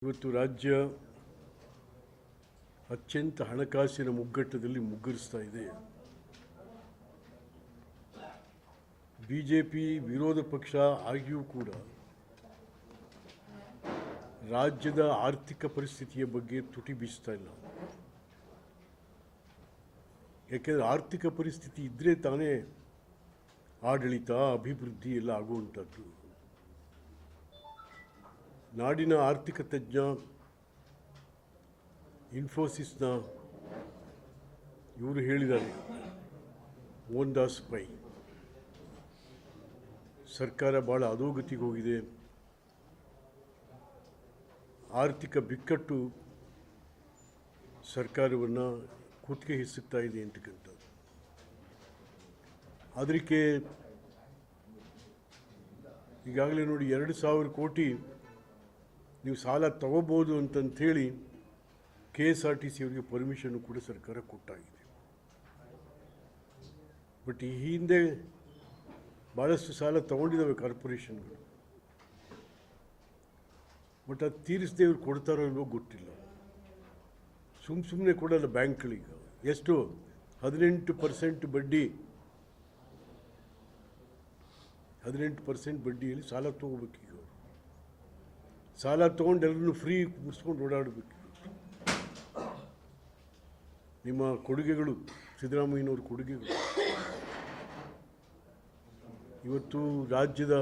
ಇವತ್ತು ರಾಜ್ಯ ಅತ್ಯಂತ ಹಣಕಾಸಿನ ಮುಗ್ಗಟ್ಟದಲ್ಲಿ ಮುಗ್ಗರಿಸ್ತಾ ಇದೆ. ಬಿಜೆಪಿ ವಿರೋಧ ಪಕ್ಷ ಆಗಿಯೂ ಕೂಡ ರಾಜ್ಯದ ಆರ್ಥಿಕ ಪರಿಸ್ಥಿತಿಯ ಬಗ್ಗೆ ತುಟಿ ಬೀಸ್ತಾ ಇಲ್ಲ. ಯಾಕೆಂದರೆ ಆರ್ಥಿಕ ಪರಿಸ್ಥಿತಿ ಇದ್ದರೆ ತಾನೇ ಆಡಳಿತ, ಅಭಿವೃದ್ಧಿ ಎಲ್ಲ ಆಗುವಂಥದ್ದು. ನಾಡಿನ ಆರ್ಥಿಕ ತಜ್ಞ ಇನ್ಫೋಸಿಸ್ನ ಇವರು ಹೇಳಿದ್ದಾರೆ, ಮೋಹನ್ದಾಸ್ ಪೈ, ಸರ್ಕಾರ ಭಾಳ ಅಧೋಗತಿಗೆ ಹೋಗಿದೆ, ಆರ್ಥಿಕ ಬಿಕ್ಕಟ್ಟು ಸರ್ಕಾರವನ್ನು ಕುತ್ತಿಗೆ ಹಿಸುಕ್ತಾ ಇದೆ ಅಂತಕ್ಕಂಥದ್ದು. ಅದಕ್ಕೆ ಈಗಾಗಲೇ ನೋಡಿ 2,000 ಕೋಟಿ ನೀವು ಸಾಲ ತಗೋಬೋದು ಅಂತಂಥೇಳಿ KSRTC ಅವರಿಗೆ ಪರ್ಮಿಷನ್ ಕೂಡ ಸರ್ಕಾರ ಕೊಟ್ಟಾಗಿದೆ. ಬಟ್ ಈ ಹಿಂದೆ ಭಾಳಷ್ಟು ಸಾಲ ತಗೊಂಡಿದ್ದಾವೆ ಕಾರ್ಪೊರೇಷನ್ಗಳು. ಬಟ್ ಅದು ತೀರಿಸದೆ ಇವ್ರು ಕೊಡ್ತಾರೋ ಇಲ್ವೋ ಗೊತ್ತಿಲ್ಲ. ಸುಮ್ಮನೆ ಕೊಡಲ್ಲ ಬ್ಯಾಂಕ್ಗಳಿಗೆ. ಎಷ್ಟು 18% ಬಡ್ಡಿ, 18% ಬಡ್ಡಿಯಲ್ಲಿ ಸಾಲ ತೊಗೋಬೇಕೀಗ. ಸಾಲ ತೊಗೊಂಡು ಎಲ್ಲರೂ ಫ್ರೀ ಮುಗಿಸ್ಕೊಂಡು ಓಡಾಡಬೇಕು. ನಿಮ್ಮ ಕೊಡುಗೆಗಳು, ಸಿದ್ದರಾಮಯ್ಯನವ್ರ ಕೊಡುಗೆಗಳು ಇವತ್ತು ರಾಜ್ಯದ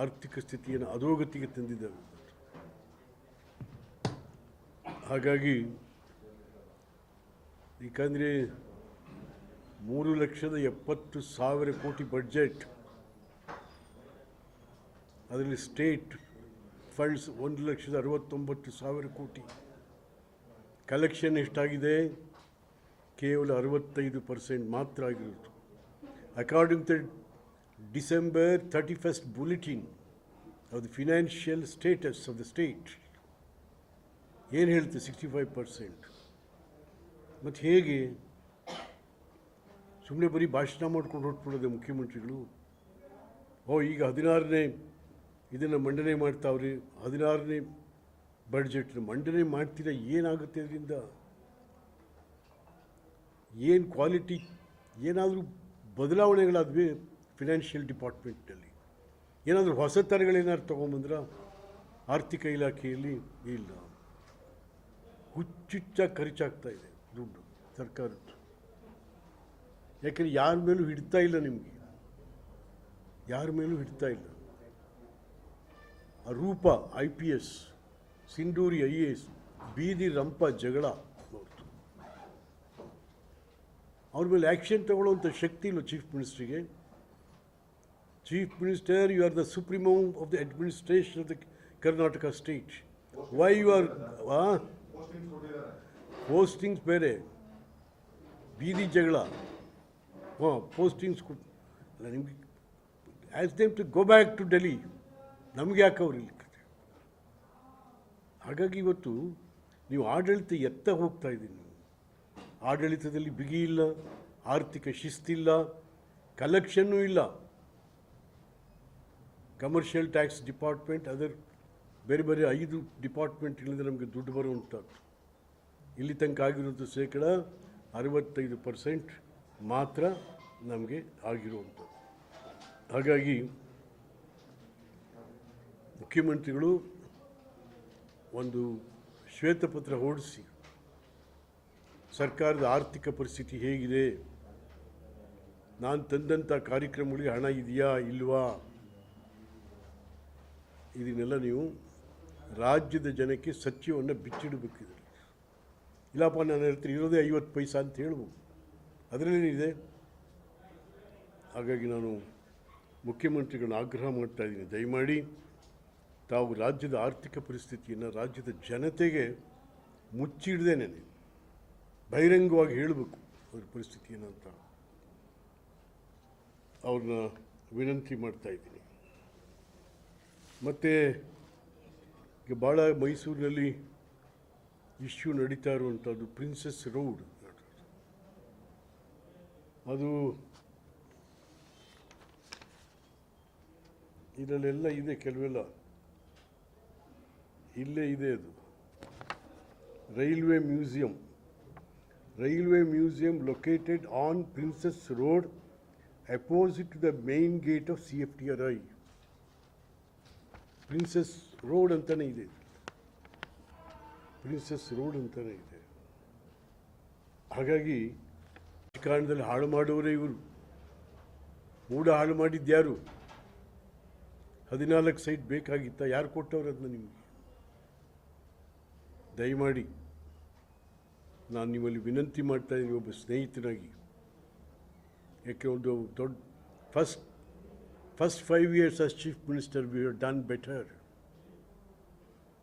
ಆರ್ಥಿಕ ಸ್ಥಿತಿಯನ್ನು ಅಧೋಗತಿಗೆ ತಂದಿದ್ದಾವೆ. ಹಾಗಾಗಿ ಏಕೆಂದರೆ 3,70,000 ಕೋಟಿ ಬಡ್ಜೆಟ್, ಅದರಲ್ಲಿ ಸ್ಟೇಟ್ ಫಂಡ್ಸ್ 1,69,000 ಕೋಟಿ. ಕಲೆಕ್ಷನ್ ಎಷ್ಟಾಗಿದೆ? ಕೇವಲ 65% ಮಾತ್ರ ಆಗಿರೋದು. According to December 31st bulletin of the financial status of the state ಏನು ಹೇಳ್ತೆ? 65%. ಮತ್ತು ಹೇಗೆ ಸುಮ್ಮನೆ ಬರೀ ಭಾಷಣ ಮಾಡ್ಕೊಂಡು ಹೊರಟ್ಬಿಡೋದೆ ಮುಖ್ಯಮಂತ್ರಿಗಳು? ಈಗ 16ನೇ ಇದನ್ನು ಮಂಡನೆ ಮಾಡ್ತಾವ್ರಿ, 16ನೇ ಬಡ್ಜೆಟ್ನ ಮಂಡನೆ ಮಾಡ್ತೀರಾ. ಏನಾಗುತ್ತೆ ಅದರಿಂದ? ಏನು ಕ್ವಾಲಿಟಿ, ಏನಾದರೂ ಬದಲಾವಣೆಗಳಾದ್ವಿ ಫಿನಾನ್ಷಿಯಲ್ ಡಿಪಾರ್ಟ್ಮೆಂಟ್ನಲ್ಲಿ? ಏನಾದರೂ ಹೊಸ ಥರಗಳೇನಾದ್ರು ತೊಗೊಂಬಂದ್ರ ಆರ್ಥಿಕ ಇಲಾಖೆಯಲ್ಲಿ? ಇಲ್ಲ. ಹುಚ್ಚುಚ್ಚಾಗಿ ಖರ್ಚಾಗ್ತಾ ಇದೆ ದುಡ್ಡು ಸರ್ಕಾರದ್ದು. ಯಾಕೆಂದರೆ ಯಾರ ಮೇಲೂ ಹಿಡ್ತಾ ಇಲ್ಲ, ನಿಮಗೆ ಯಾರ ಮೇಲೂ ಹಿಡ್ತಾ ಇಲ್ಲ. ರೂಪ IPS, ಸಿಂಧೂರಿ IAS, ಬೀದಿ ರಂಪ ಜಗಳ ನೋಡ್ತು. ಅವ್ರ ಮೇಲೆ ಆ್ಯಕ್ಷನ್ ತಗೊಳ್ಳುವಂಥ ಶಕ್ತಿ ಇಲ್ಲ ಚೀಫ್ ಮಿನಿಸ್ಟ್ರಿಗೆ. Chief minister, you are the supremo of the administration of the Karnataka state. Why you are postings ಬೇರೆ, ಬೀದಿ ಜಗಳ, ಪೋಸ್ಟಿಂಗ್ಸ್ ಅಲ್ಲ ನಿಮಗೆ. Ask them to go back to Delhi. ನಮಗೆ ಯಾಕೆ ಅವ್ರು ಇಲ್ಲಿ? ಹಾಗಾಗಿ ಇವತ್ತು ನೀವು ಆಡಳಿತ ಎತ್ತ ಹೋಗ್ತಾ ಇದ್ದೀನಿ. ಆಡಳಿತದಲ್ಲಿ ಬಿಗಿ ಇಲ್ಲ, ಆರ್ಥಿಕ ಶಿಸ್ತಿಲ್ಲ, ಕಲೆಕ್ಷನ್ನೂ ಇಲ್ಲ. ಕಮರ್ಷಿಯಲ್ ಟ್ಯಾಕ್ಸ್ ಡಿಪಾರ್ಟ್ಮೆಂಟ್, ಅದರ ಬೇರೆ ಬೇರೆ 5 ಡಿಪಾರ್ಟ್ಮೆಂಟ್ಗಳಿಂದ ನಮಗೆ ದುಡ್ಡು ಬರುವಂಥದ್ದು. ಇಲ್ಲಿ ತನಕ ಆಗಿರೋದು ಶೇಕಡ 65% ಮಾತ್ರ ನಮಗೆ ಆಗಿರುವಂಥದ್ದು. ಹಾಗಾಗಿ ಮುಖ್ಯಮಂತ್ರಿಗಳು ಒಂದು ಶ್ವೇತಪತ್ರ ಹೊರಡಿಸಿ ಸರ್ಕಾರದ ಆರ್ಥಿಕ ಪರಿಸ್ಥಿತಿ ಹೇಗಿದೆ, ನಾನು ತಂದಂಥ ಕಾರ್ಯಕ್ರಮಗಳಿಗೆ ಹಣ ಇದೆಯಾ ಇಲ್ವಾ, ಇದನ್ನೆಲ್ಲ ನೀವು ರಾಜ್ಯದ ಜನಕ್ಕೆ ಸತ್ಯವನ್ನು ಬಿಚ್ಚಿಡಬೇಕಿದೆ. ಇಲ್ಲಪ್ಪ ನಾನು ಹೇಳ್ತೀನಿ ಇರೋದೇ 50 ಪೈಸಾ ಅಂತ ಹೇಳ್ಬೋದು, ಅದರಲ್ಲೇನಿದೆ. ಹಾಗಾಗಿ ನಾನು ಮುಖ್ಯಮಂತ್ರಿಗಳನ್ನ ಆಗ್ರಹ ಮಾಡ್ತಾಯಿದ್ದೀನಿ, ದಯಮಾಡಿ ತಾವು ರಾಜ್ಯದ ಆರ್ಥಿಕ ಪರಿಸ್ಥಿತಿಯನ್ನು ರಾಜ್ಯದ ಜನತೆಗೆ ಮುಚ್ಚಿಡ್ದೇನೆ ಬಹಿರಂಗವಾಗಿ ಹೇಳಬೇಕು ಅವ್ರ ಪರಿಸ್ಥಿತಿ ಏನಂತ ಅವ್ರನ್ನ ವಿನಂತಿ ಮಾಡ್ತಾಯಿದ್ದೀನಿ. ಮತ್ತು ಈಗ ಭಾಳ ಮೈಸೂರಿನಲ್ಲಿ ಇಶ್ಯೂ ನಡೀತಾ ಇರುವಂಥದ್ದು ಪ್ರಿನ್ಸಸ್ ರೋಡ್. ಅದು ಇದರಲ್ಲೆಲ್ಲ ಇದೆ ಕೆಲವೆಲ್ಲ. ಇಲ್ಲೇ ಇದೆ ಅದು railway museum located on Princess Road opposite to the main gate of CFTRI. Princess Road ಅಂತಲೇ ಇದೆ, ಪ್ರಿನ್ಸಸ್ ರೋಡ್ ಅಂತಲೇ ಇದೆ. ಹಾಗಾಗಿ ರಾಜಕಾರಣದಲ್ಲಿ ಹಾಳು ಮಾಡೋರೇ ಇವರು. ಮೂಡ ಹಾಳು ಮಾಡಿದ್ಯಾರು? 14 ಸೈಟ್ ಬೇಕಾಗಿತ್ತ? ಯಾರು ಕೊಟ್ಟವ್ರು ಅದನ್ನ ನಿಮಗೆ? ದಯಮಾಡಿ ನಾನು ನಿಮ್ಮಲ್ಲಿ ವಿನಂತಿ ಮಾಡ್ತಾ ಇದ್ದೀನಿ, ಒಬ್ಬ ಸ್ನೇಹಿತನಾಗಿ. ಯಾಕೆ ಒಂದು ದೊಡ್ಡ first 5 years as chief minister we have done better.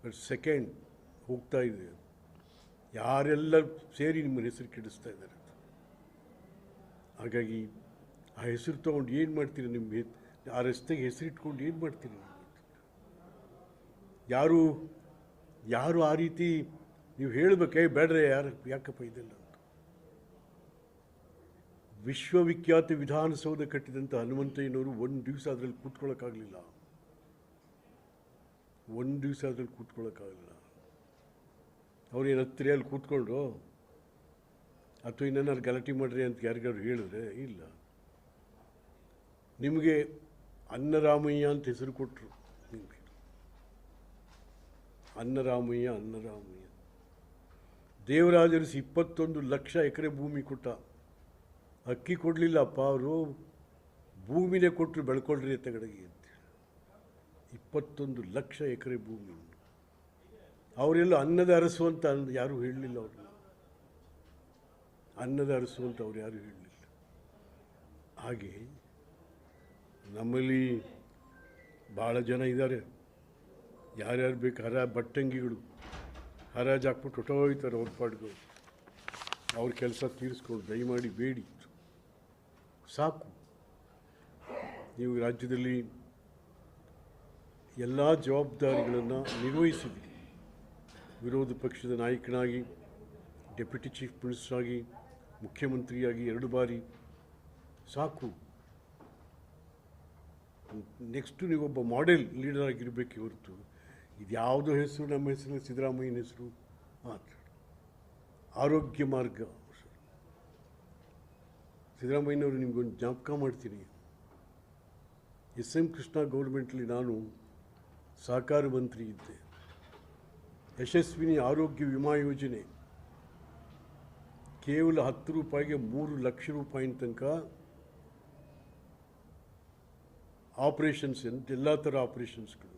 But second ಹೋಗ್ತಾ ಇದೆ, ಯಾರೆಲ್ಲ ಸೇರಿ ನಿಮ್ಮ ಹೆಸರು ಕೆಡಿಸ್ತಾ ಇದ್ದಾರೆ. ಹಾಗಾಗಿ ಆ ಹೆಸರು ತೊಗೊಂಡು ಏನು ಮಾಡ್ತೀರಿ? ನಿಮಗೆ ಆ ರಸ್ತೆಗೆ ಹೆಸರಿಟ್ಕೊಂಡು ಏನು ಮಾಡ್ತೀರಿ? ಯಾರು ಆ ರೀತಿ ನೀವು ಹೇಳಬೇಕೇ ಬೇಡ್ರೆ ಯಾಕಪ್ಪ ಇದೆಲ್ಲ ಅಂತ. ವಿಶ್ವವಿಖ್ಯಾತ ವಿಧಾನಸೌಧ ಕಟ್ಟಿದಂಥ ಹನುಮಂತಯ್ಯನವರು ಒಂದು ದಿವಸ ಅದರಲ್ಲಿ ಕೂತ್ಕೊಳ್ಳೋಕ್ಕಾಗಲಿಲ್ಲ. ಅವ್ರೇನು ಹತ್ತಿರ ಅಲ್ಲಿ ಕೂತ್ಕೊಂಡ್ರು ಅಥವಾ ಇನ್ನೇನಾದ್ರು ಗಲಾಟೆ ಮಾಡ್ರಿ ಅಂತ ಯಾರಿಗಾದ್ರು ಹೇಳಿದ್ರೆ ಇಲ್ಲ. ನಿಮಗೆ ಅನ್ನರಾಮಯ್ಯ ಅಂತ ಹೆಸರು ಕೊಟ್ಟರು. ನಿಮಗೆ ಅನ್ನರಾಮಯ್ಯ. ದೇವರಾಜರು 21 ಲಕ್ಷ ಎಕರೆ ಭೂಮಿ ಕೊಟ್ಟ. ಅಕ್ಕಿ ಕೊಡಲಿಲ್ಲಪ್ಪ ಅವರು, ಭೂಮಿನೇ ಕೊಟ್ಟರು, ಬೆಳ್ಕೊಳ್ರಿ ಎತ್ತಗಡೆಗೆ ಅಂತೇಳಿ. 21 ಲಕ್ಷ ಎಕರೆ ಭೂಮಿ. ಅವರೆಲ್ಲ ಅನ್ನದ ಅರಸು ಅಂತ ಯಾರೂ ಹೇಳಲಿಲ್ಲ. ಅವ್ರನ್ನ ಅನ್ನದ ಅರಸು ಅಂತ ಅವ್ರು ಯಾರೂ ಹೇಳಲಿಲ್ಲ. ಹಾಗೆ ನಮ್ಮಲ್ಲಿ ಭಾಳ ಜನ ಇದ್ದಾರೆ, ಯಾರ್ಯಾರು ಬೇಕು ಬಟ್ಟಂಗಿಗಳು ಹರಾಜು ಹಾಕ್ಬಿಟ್ಟು ಹೊಟ್ಟೋಯ್ತಾರೆ ಅವ್ರ ಪಾಡ್ಗಳು. ಅವ್ರ ಕೆಲಸ ತೀರಿಸ್ಕೊಂಡು ದಯಮಾಡಿ ಬೇಡಿ, ಸಾಕು. ನೀವು ರಾಜ್ಯದಲ್ಲಿ ಎಲ್ಲ ಜವಾಬ್ದಾರಿಗಳನ್ನು ನಿರ್ವಹಿಸಿದ್ದೀರಿ. ವಿರೋಧ ಪಕ್ಷದ ನಾಯಕನಾಗಿ, ಡೆಪ್ಯೂಟಿ ಚೀಫ್ ಮಿನಿಸ್ಟರ್ ಆಗಿ, ಮುಖ್ಯಮಂತ್ರಿಯಾಗಿ 2 ಬಾರಿ. ಸಾಕು. ನೆಕ್ಸ್ಟು ನೀವೊಬ್ಬ ಮಾಡೆಲ್ ಲೀಡರ್ ಆಗಿರಬೇಕೆ ಹೊರತು ಇದು ಯಾವುದೋ ಹೆಸರು, ನಮ್ಮ ಹೆಸರು ಸಿದ್ದರಾಮಯ್ಯನ ಹೆಸರು ಮಾತ್ರ. ಆರೋಗ್ಯ ಮಾರ್ಗ ಸಿದ್ದರಾಮಯ್ಯನವರು ನಿಮಗೊಂದು ಜ್ಞಾಪಕ ಮಾಡ್ತೀನಿ. SM ಕೃಷ್ಣ ಗೌರ್ಮೆಂಟ್ಲಿ ನಾನು ಸಹಕಾರ ಮಂತ್ರಿ ಇದ್ದೆ. ಯಶಸ್ವಿನಿ ಆರೋಗ್ಯ ವಿಮಾ ಯೋಜನೆ ಕೇವಲ 10 ರೂಪಾಯಿಗೆ 3 ಲಕ್ಷ ರೂಪಾಯಿನ ತನಕ ಆಪರೇಷನ್ಸ್, ಎಲ್ಲ ಥರ ಆಪರೇಷನ್ಸ್ಗಳು.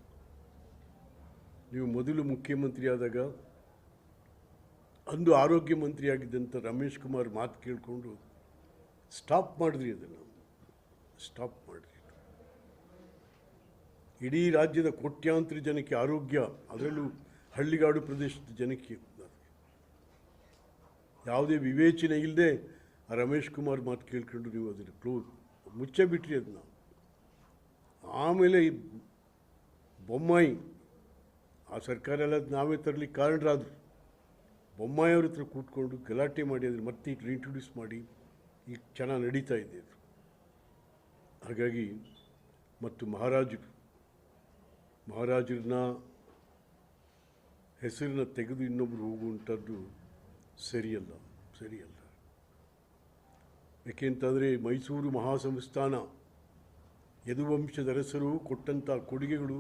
ನೀವು ಮೊದಲು ಮುಖ್ಯಮಂತ್ರಿ ಆದಾಗ ಅಂದು ಆರೋಗ್ಯ ಮಂತ್ರಿಯಾಗಿದ್ದಂಥ ರಮೇಶ್ ಕುಮಾರ್ ಮಾತು ಕೇಳಿಕೊಂಡು ಸ್ಟಾಪ್ ಮಾಡಿದ್ರಿ. ಅದನ್ನು ಸ್ಟಾಪ್ ಮಾಡಿದ್ರಿ. ಇಡೀ ರಾಜ್ಯದ ಕೋಟ್ಯಾಂತರ ಜನಕ್ಕೆ ಆರೋಗ್ಯ, ಅದರಲ್ಲೂ ಹಳ್ಳಿಗಾಡು ಪ್ರದೇಶದ ಜನಕ್ಕೆ ಯಾವುದೇ ವಿವೇಚನೆ ಇಲ್ಲದೆ ಆ ರಮೇಶ್ ಕುಮಾರ್ ಮಾತು ಕೇಳ್ಕೊಂಡು ನೀವು ಅದನ್ನು ಮುಚ್ಚೆ ಬಿಟ್ರಿ ಅದನ್ನ. ಆಮೇಲೆ ಬೊಮ್ಮಾಯಿ, ಆ ಸರ್ಕಾರ ಎಲ್ಲ ನಾವೇ ತರಲಿಕ್ಕೆ ಕಾರಣರಾದರು. ಬೊಮ್ಮಾಯಿ ಅವ್ರ ಹತ್ರ ಕೂತ್ಕೊಂಡು ಗಲಾಟೆ ಮಾಡಿ ಅದನ್ನು ಮತ್ತೆ ರೀಇಂಟ್ರೊಡ್ಯೂಸ್ ಮಾಡಿ ಈಗ ಚೆನ್ನಾಗಿ ನಡೀತಾ ಇದೆ ಅದು. ಹಾಗಾಗಿ ಮತ್ತು ಮಹಾರಾಜರನ್ನ ಹೆಸರನ್ನ ತೆಗೆದು ಇನ್ನೊಬ್ಬರು ಹೋಗುವಂಥದ್ದು ಸರಿಯಲ್ಲ. ಏಕೆಂತಂದರೆ ಮೈಸೂರು ಮಹಾಸಂಸ್ಥಾನ ಯದುವಂಶದ ಅರಸರು ಕೊಟ್ಟಂಥ ಕೊಡುಗೆಗಳು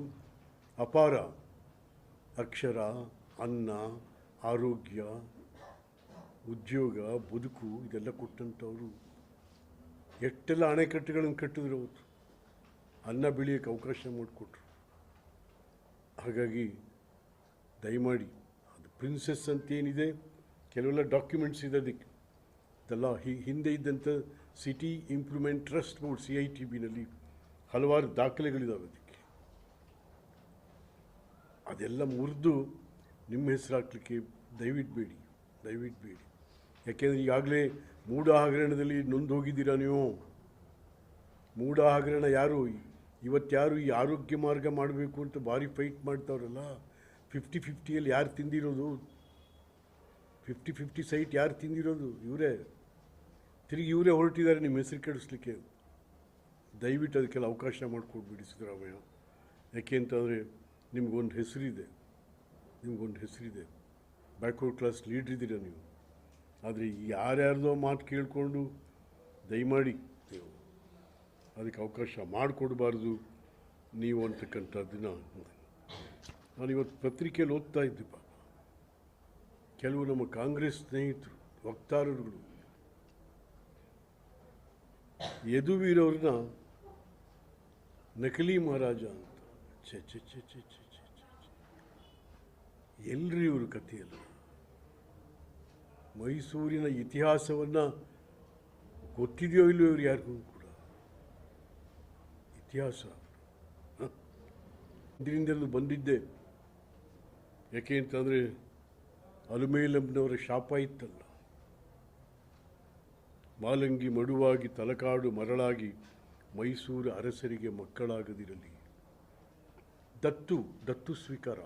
ಅಪಾರ. ಅಕ್ಷರ, ಅನ್ನ, ಆರೋಗ್ಯ, ಉದ್ಯೋಗ, ಬದುಕು ಇದೆಲ್ಲ ಕೊಟ್ಟಂಥವರು. ಎಷ್ಟೆಲ್ಲ ಅಣೆಕಟ್ಟುಗಳನ್ನು ಕಟ್ಟಿದ್ರು ಅವರು, ಅನ್ನ ಬೆಳೆಯೋಕ್ಕೆ ಅವಕಾಶ ಮಾಡಿಕೊಟ್ರು. ಹಾಗಾಗಿ ದಯಮಾಡಿ ಅದು ಪ್ರಿನ್ಸಸ್ ಅಂತೇನಿದೆ, ಕೆಲವೆಲ್ಲ ಡಾಕ್ಯುಮೆಂಟ್ಸ್ ಇದೆ ಅದಕ್ಕೆ. ಇದೆಲ್ಲ ಹಿಂದೆ ಇದ್ದಂಥ ಸಿಟಿ ಇಂಪ್ರೂವ್ಮೆಂಟ್ ಟ್ರಸ್ಟ್ ಬೋರ್ಡ್ CITBನಲ್ಲಿ ಹಲವಾರು ದಾಖಲೆಗಳಿದ್ದಾವೆ ಅದಕ್ಕೆ. ಅದೆಲ್ಲ ಮುರಿದು ನಿಮ್ಮ ಹೆಸರು ಹಾಕ್ಲಿಕ್ಕೆ ದಯವಿಟ್ಟು ಬೇಡಿ. ಯಾಕೆಂದರೆ ಈಗಾಗಲೇ ಮೂಢ ಹಗರಣದಲ್ಲಿ ನೊಂದು ಹೋಗಿದ್ದೀರಾ ನೀವು. ಮೂಢ ಹಗರಣ ಯಾರು ಇವತ್ತು ಈ ಆರೋಗ್ಯ ಮಾರ್ಗ ಮಾಡಬೇಕು ಅಂತ ಭಾರಿ ಫೈಟ್ ಮಾಡ್ತಾವ್ರಲ್ಲ, 50-50ಯಲ್ಲಿ ಯಾರು ತಿಂದಿರೋದು? 50-50 ಸೈಟ್ ಯಾರು ತಿಂದಿರೋದು? ಇವರೇ. ತಿರುಗಿ ಇವರೇ ಹೊರಟಿದ್ದಾರೆ ನಿಮ್ಮ ಹೆಸರು ಕೆಡಿಸ್ಲಿಕ್ಕೆ. ದಯವಿಟ್ಟು ಅದಕ್ಕೆಲ್ಲ ಅವಕಾಶ ಮಾಡಿಕೊಡ್ಬೇಡಿ ಸಿದ್ದರಾಮಯ್ಯ. ಯಾಕೆ ಅಂತಂದರೆ ನಿಮಗೊಂದು ಹೆಸರಿದೆ, ನಿಮಗೊಂದು ಹೆಸರಿದೆ, ಬ್ಯಾಕ್ವರ್ಡ್ ಕ್ಲಾಸ್ ಲೀಡ್ರ್ ಇದ್ದೀರ ನೀವು. ಆದರೆ ಯಾರ್ಯಾರ್ದೋ ಮಾತು ಕೇಳಿಕೊಂಡು ದಯಮಾಡಿ ನೀವು ಅದಕ್ಕೆ ಅವಕಾಶ ಮಾಡಿಕೊಡ್ಬಾರ್ದು ನೀವು ಅಂತಕ್ಕಂಥದ್ದನ್ನು ನಾನಿವತ್ತು ಪತ್ರಿಕೆಯಲ್ಲಿ ಓದ್ತಾ ಇದ್ದೆ. ಪಾಪ ಕೆಲವು ನಮ್ಮ ಕಾಂಗ್ರೆಸ್ ಸ್ನೇಹಿತರು ವಕ್ತಾರರುಗಳು ಯದುವೀರವ್ರನ್ನ ನಕಲಿ ಮಹಾರಾಜ ಅಂತ. ಛೆ ಛೆ ಛೆ ಛೆ ಛೆ ಛೆ ಛೆ. ಎಲ್ರಿ ಇವರು ಕಥೆಯಲ್ಲ. ಮೈಸೂರಿನ ಇತಿಹಾಸವನ್ನು ಗೊತ್ತಿದೆಯೋ ಇಲ್ಲವೋ ಇವ್ರು ಯಾರಿಗೂ ಕೂಡ. ಇತಿಹಾಸ ಇದರಿಂದಲೂ ಬಂದಿದ್ದೆ. ಯಾಕೆ ಅಂತಂದರೆ ಅಲಮೇಲಮ್ಮನವರ ಶಾಪ ಇತ್ತಲ್ಲ, ಮಾಲಂಗಿ ಮಡುವಾಗಿ ತಲಕಾಡು ಮರಳಾಗಿ ಮೈಸೂರು ಅರಸರಿಗೆ ಮಕ್ಕಳಾಗದಿರಲಿ. ದತ್ತು ಸ್ವೀಕಾರ.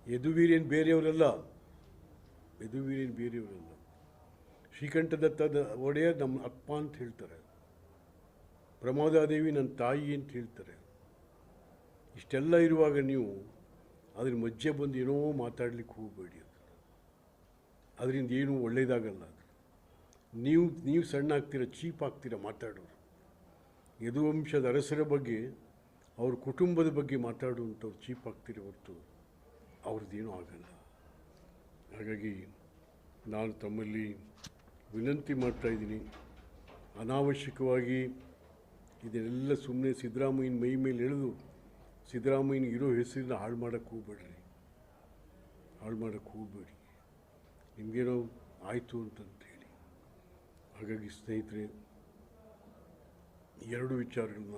ಯದುವೀರೇನು ಬೇರೆಯವರಲ್ಲ, ಶ್ರೀಕಂಠದತ್ತದ ಒಡೆಯರ್ ನಮ್ಮ ಅಪ್ಪ ಅಂತ ಹೇಳ್ತಾರೆ, ಪ್ರಮೋದಾದೇವಿ ನನ್ನ ತಾಯಿ ಅಂತ ಹೇಳ್ತಾರೆ. ಇಷ್ಟೆಲ್ಲ ಇರುವಾಗ ನೀವು ಅದ್ರ ಮಧ್ಯೆ ಬಂದು ಏನೋ ಮಾತಾಡ್ಲಿಕ್ಕೆ ಹೋಗಬೇಡಿ. ಅದರಿಂದ ಏನೂ ಒಳ್ಳೆಯದಾಗಲ್ಲ. ಅದು ನೀವು ಸಣ್ಣ ಆಗ್ತೀರ, ಚೀಪ್ ಆಗ್ತೀರ ಮಾತಾಡೋರು. ಯದುವಂಶದ ಅರಸರ ಬಗ್ಗೆ, ಅವ್ರ ಕುಟುಂಬದ ಬಗ್ಗೆ ಮಾತಾಡುವಂಥವ್ರು ಚೀಪ್ ಆಗ್ತೀರ ಹೊರತು ಅವ್ರದ್ದೇನೂ ಆಗಲ್ಲ. ಹಾಗಾಗಿ ನಾನು ತಮ್ಮಲ್ಲಿ ವಿನಂತಿ ಮಾಡ್ತಾಯಿದ್ದೀನಿ, ಅನಾವಶ್ಯಕವಾಗಿ ಇದನ್ನೆಲ್ಲ ಸುಮ್ಮನೆ ಸಿದ್ದರಾಮಯ್ಯನ ಮೈ ಮೇಲೆ ಎಳೆದು ಸಿದ್ದರಾಮಯ್ಯನಿಗೆ ಇರೋ ಹೆಸರನ್ನ ಹಾಳು ಮಾಡೋಕ್ಕೆ ಹೋಗಬೇಡಿ. ನಿಮಗೇನೋ ಆಯಿತು ಅಂತಂತೇಳಿ. ಹಾಗಾಗಿ ಸ್ನೇಹಿತರೆ, ಎರಡು ವಿಚಾರಗಳನ್ನ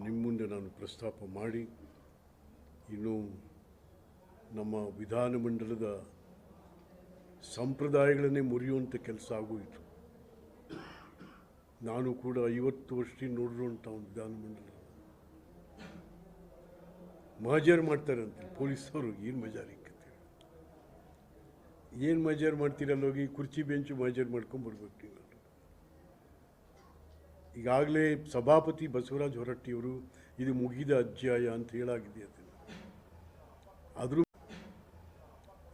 ನಿಮ್ಮ ಮುಂದೆ ನಾನು ಪ್ರಸ್ತಾಪ ಮಾಡಿ, ಇನ್ನು ನಮ್ಮ ವಿಧಾನಮಂಡಲದ ಸಂಪ್ರದಾಯಗಳನ್ನೇ ಮುರಿಯುವಂಥ ಕೆಲಸ ಆಗೋಯಿತು. ನಾನು ಕೂಡ 50 ವರ್ಷದಿಂದ ನೋಡಿರುವಂಥ ಒಂದು ವಿಧಾನಮಂಡಲ ಮಹಜರ್ ಮಾಡ್ತಾರಂತೆ ಪೊಲೀಸವರು. ಏನು ಮಜಾರಿಕ್ಕಂತೆ, ಏನು ಮಜಾರ್ ಮಾಡ್ತೀರಲ್ಲ, ಹೋಗಿ ಕುರ್ಚಿ ಬೆಂಚು ಮಜಾರ್ ಮಾಡ್ಕೊಂಬರ್ಬೇಕು ನೀವು. ಈಗಾಗಲೇ ಸಭಾಪತಿ ಬಸವರಾಜ ಹೊರಟ್ಟಿಯವರು ಇದು ಮುಗಿದ ಅಧ್ಯಾಯ ಅಂತ ಹೇಳಾಗಿದೆ.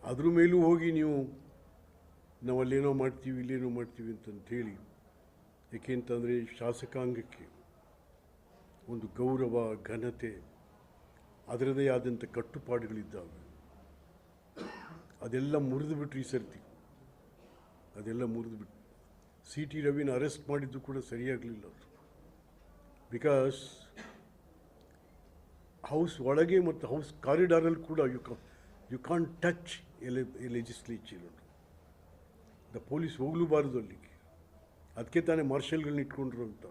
ಅದ್ರ ಮೇಲೂ ಹೋಗಿ ನೀವು ನಾವಲ್ಲೇನೋ ಮಾಡ್ತೀವಿ ಇಲ್ಲೇನೋ ಮಾಡ್ತೀವಿ ಅಂತಂಥೇಳಿ, ಏಕೆಂತಂದರೆ ಶಾಸಕಾಂಗಕ್ಕೆ ಒಂದು ಗೌರವ, ಘನತೆ, ಅದರದೇ ಆದಂಥ ಕಟ್ಟುಪಾಡುಗಳಿದ್ದಾವೆ. ಅದೆಲ್ಲ ಮುರಿದುಬಿಟ್ರು ಈ ಸರ್ತಿ. CT ರವಿನ ಅರೆಸ್ಟ್ ಮಾಡಿದ್ದು ಕೂಡ ಸರಿಯಾಗಲಿಲ್ಲ. ಬಿಕಾಸ್ ಹೌಸ್ ಒಳಗೆ ಮತ್ತು ಹೌಸ್ ಕಾರಿಡಾರಲ್ಲಿ ಕೂಡ you can't touch a legislature. The police ಹೋಗಲೂಬಾರದು ಅಲ್ಲಿಗೆ. ಅದಕ್ಕೆ ತಾನೇ ಮಾರ್ಷಲ್ಗಳನ್ನ ಇಟ್ಕೊಂಡ್ರು ಅಂತ.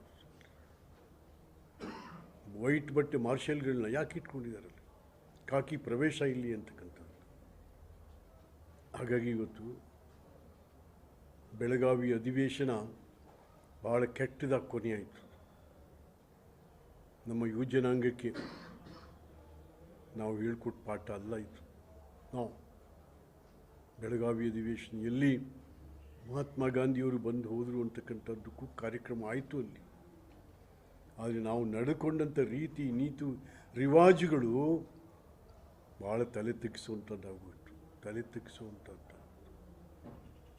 ವೈಟ್ ಬಟ್ಟೆ ಮಾರ್ಷಲ್ಗಳನ್ನ ಯಾಕೆ ಇಟ್ಕೊಂಡಿದ್ದಾರೆ ಅಲ್ಲಿ? ಕಾಕಿ ಪ್ರವೇಶ ಇಲ್ಲಿ ಅಂತಕ್ಕಂಥದ್ದು. ಹಾಗಾಗಿ ಇವತ್ತು ಬೆಳಗಾವಿ ಅಧಿವೇಶನ ಭಾಳ ಕೆಟ್ಟದಾಗಿ ಕೊನೆಯಾಯಿತು. ನಮ್ಮ ಯುವಜನಾಂಗಕ್ಕೆ ನಾವು ಹೇಳ್ಕೊಟ್ಟು ಪಾಠ ಅಲ್ಲ ಇದು. ನಾವು ಬೆಳಗಾವಿ ಅಧಿವೇಶನ ಎಲ್ಲಿ ಮಹಾತ್ಮ ಗಾಂಧಿಯವರು ಬಂದು ಹೋದರು ಅಂತಕ್ಕಂಥದ್ದಕ್ಕೂ ಕಾರ್ಯಕ್ರಮ ಆಯಿತು ಅಲ್ಲಿ. ಆದರೆ ನಾವು ನಡೆಕೊಂಡಂಥ ರೀತಿ ನೀತಿ ರಿವಾಜುಗಳು ಭಾಳ ತಲೆ ತೆಗೆಸುವಂಥದ್ದಾಗೋಯಿತು.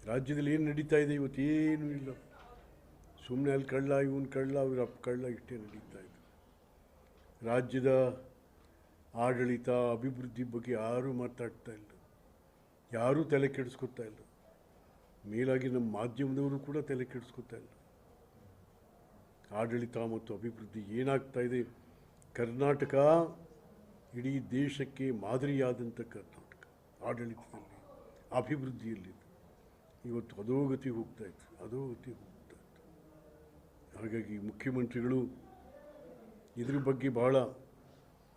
ರಾಜ್ಯದಲ್ಲಿ ಏನು ನಡೀತಾ ಇದೆ ಇವತ್ತೇನೂ ಇಲ್ಲ. ಸುಮ್ಮನೆ ಅಲ್ಲಿ ಕಳ್ಳ, ಇವನು ಕಳ್ಳ, ಅವ್ರ ಅಪ್ಪ ಕಳ್ಳ, ಇಷ್ಟೇ ನಡೀತಾ ಇದೆ. ರಾಜ್ಯದ ಆಡಳಿತ, ಅಭಿವೃದ್ಧಿ ಬಗ್ಗೆ ಯಾರೂ ಮಾತಾಡ್ತಾ ಇಲ್ಲ, ಯಾರೂ ತಲೆ ಕೆಡಿಸ್ಕೊತಾ ಇಲ್ಲ. ಮೇಲಾಗಿ ನಮ್ಮ ಮಾಧ್ಯಮದವರು ಕೂಡ ತಲೆ ಕೆಡಿಸ್ಕೊತಾ ಇಲ್ಲ. ಆಡಳಿತ ಮತ್ತು ಅಭಿವೃದ್ಧಿ ಏನಾಗ್ತಾ ಇದೆ. ಕರ್ನಾಟಕ ಇಡೀ ದೇಶಕ್ಕೆ ಮಾದರಿಯಾದಂಥ ಕರ್ನಾಟಕ ಆಡಳಿತದಲ್ಲಿ, ಅಭಿವೃದ್ಧಿಯಲ್ಲಿ ಇವತ್ತು ಅಧೋಗತಿ ಹೋಗ್ತಾ ಇತ್ತು. ಹಾಗಾಗಿ ಮುಖ್ಯಮಂತ್ರಿಗಳು ಇದ್ರ ಬಗ್ಗೆ ಬಹಳ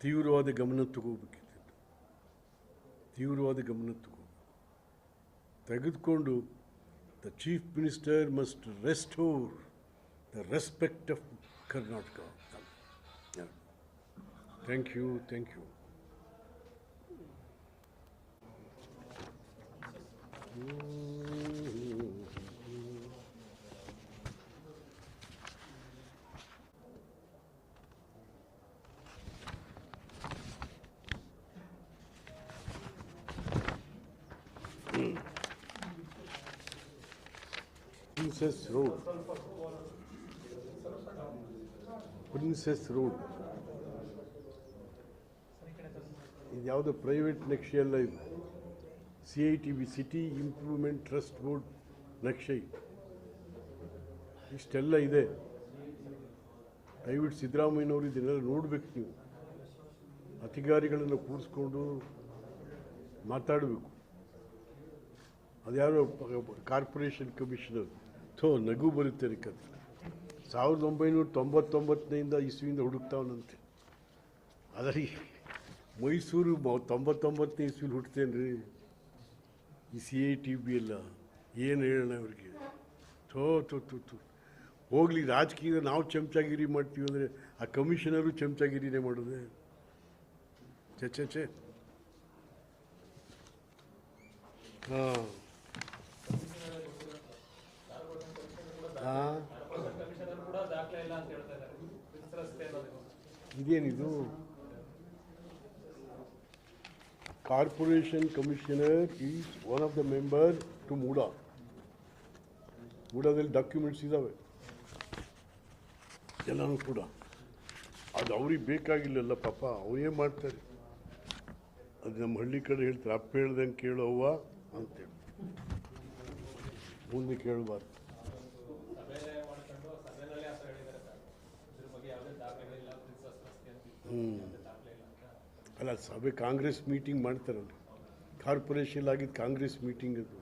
ತೀವ್ರವಾದ ಗಮನ ತಗೋಬೇಕಿತ್ತು. ತೆಗೆದುಕೊಂಡು the chief minister must restore the respect of Karnataka. Thank you. Princess Road, Princess Road ಇದು ಯಾವುದೋ ಪ್ರೈವೇಟ್ ನಕ್ಷೆ ಅಲ್ಲ, ಇದು CITB city improvement trust board ನಕ್ಷೆ. ಇಷ್ಟೆಲ್ಲ ಇದೆ. ದಯವಿಟ್ಟು ಸಿದ್ದರಾಮಯ್ಯನವರು ಇದನ್ನೆಲ್ಲ ನೋಡ್ಬೇಕು. ನೀವು ಅಧಿಕಾರಿಗಳನ್ನು ಕೂರಿಸ್ಕೊಂಡು ಮಾತಾಡಬೇಕು. ಅದ್ಯಾರೋ ಕಾರ್ಪೊರೇಷನ್ ಕಮಿಷನರ್ ನಗು ಬರುತ್ತೆ ಕತೆ. 1999 ಇಸ್ವಿಯಿಂದ ಹುಡುಕ್ತಾವನಂತೆ. ಅದರಲ್ಲಿ ಮೈಸೂರು 99ನೇ ಇಸ್ವಿಲಿ ಹುಟ್ಟುತ್ತೇನೆ ರೀ. ಈ CITB ಎಲ್ಲ ಏನು ಹೇಳೋಣ ಅವ್ರಿಗೆ? ಥೋ ಹೋಗ್ಲಿ. ರಾಜಕೀಯದ ನಾವು ಚಮಚಾಗಿರಿ ಮಾಡ್ತೀವಿ ಅಂದರೆ ಆ ಕಮಿಷನರು ಚಮಚಾಗಿರಿನೇ ಮಾಡೋದೆ. ಛೇ ಹಾಂ ಇದೇನಿದು? Corporation commissioner is one of the member to ಮೂಡಾದಲ್ಲಿ ಡಾಕ್ಯುಮೆಂಟ್ಸ್ ಇದ್ದಾವೆ ಎಲ್ಲನೂ ಕೂಡ. ಅದು ಅವ್ರಿಗೆ ಬೇಕಾಗಿಲ್ಲಲ್ಲ ಪಾಪ, ಅವರೇ ಮಾಡ್ತಾರೆ. ಅದು ನಮ್ಮ ಹಳ್ಳಿ ಕಡೆ ಹೇಳ್ತಾರೆ, ಅಪ್ಪ ಹೇಳ್ದಂಗೆ ಕೇಳು ಅವ್ವ ಅಂತೇಳಿ, ಮುಂದೆ ಕೇಳಬಾರ್ದು. ಅಲ್ಲ, ಸಭೆ ಕಾಂಗ್ರೆಸ್ ಮೀಟಿಂಗ್ ಮಾಡ್ತಾರಲ್ಲ, ಕಾರ್ಪೊರೇಷನ್ ಆಗಿದ್ದು ಕಾಂಗ್ರೆಸ್ ಮೀಟಿಂಗ್ ಅದು.